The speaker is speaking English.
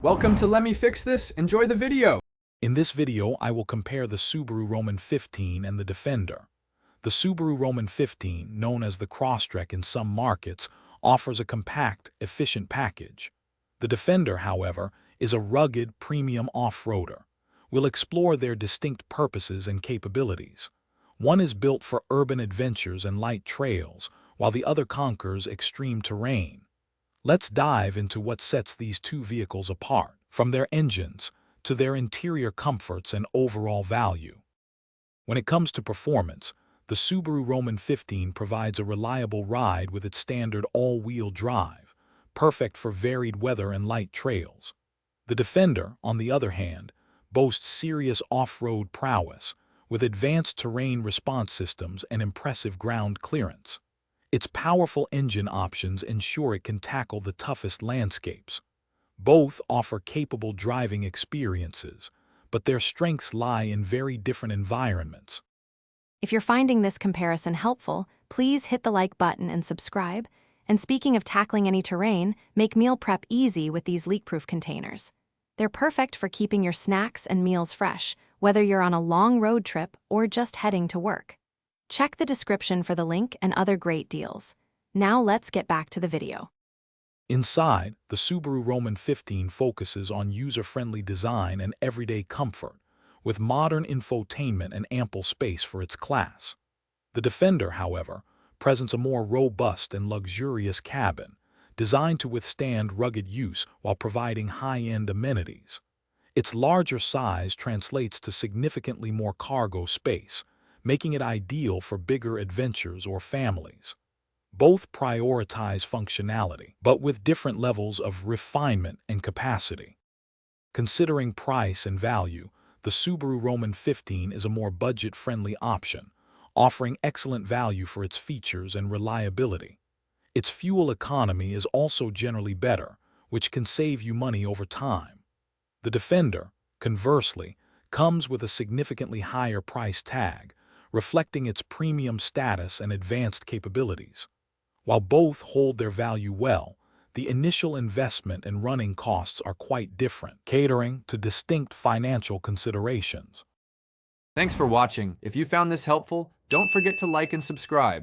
Welcome to Let Me Fix This. Enjoy the video. In this video, I will compare the Subaru Roman 15 and the Defender. The Subaru Roman 15, known as the Crosstrek in some markets, offers a compact, efficient package. The Defender, however, is a rugged, premium off-roader. We'll explore their distinct purposes and capabilities. One is built for urban adventures and light trails, while the other conquers extreme terrain. Let's dive into what sets these two vehicles apart, from their engines to their interior comforts and overall value. When it comes to performance, the Subaru Roman 15 provides a reliable ride with its standard all-wheel drive, perfect for varied weather and light trails. The Defender, on the other hand, boasts serious off-road prowess, with advanced terrain response systems and impressive ground clearance. Its powerful engine options ensure it can tackle the toughest landscapes. Both offer capable driving experiences, but their strengths lie in very different environments. If you're finding this comparison helpful, please hit the like button and subscribe. And speaking of tackling any terrain, make meal prep easy with these leak-proof containers. They're perfect for keeping your snacks and meals fresh, whether you're on a long road trip or just heading to work. Check the description for the link and other great deals. Now let's get back to the video. Inside, the Subaru Roman 15 focuses on user-friendly design and everyday comfort, with modern infotainment and ample space for its class. The Defender, however, presents a more robust and luxurious cabin, designed to withstand rugged use while providing high-end amenities. Its larger size translates to significantly more cargo space, making it ideal for bigger adventures or families. Both prioritize functionality, but with different levels of refinement and capacity. Considering price and value, the Subaru Roman 15 is a more budget-friendly option, offering excellent value for its features and reliability. Its fuel economy is also generally better, which can save you money over time. The Defender, conversely, comes with a significantly higher price tag, reflecting its premium status and advanced capabilities. While both hold their value well, the initial investment and running costs are quite different, catering to distinct financial considerations. Thanks for watching. If you found this helpful, don't forget to like and subscribe.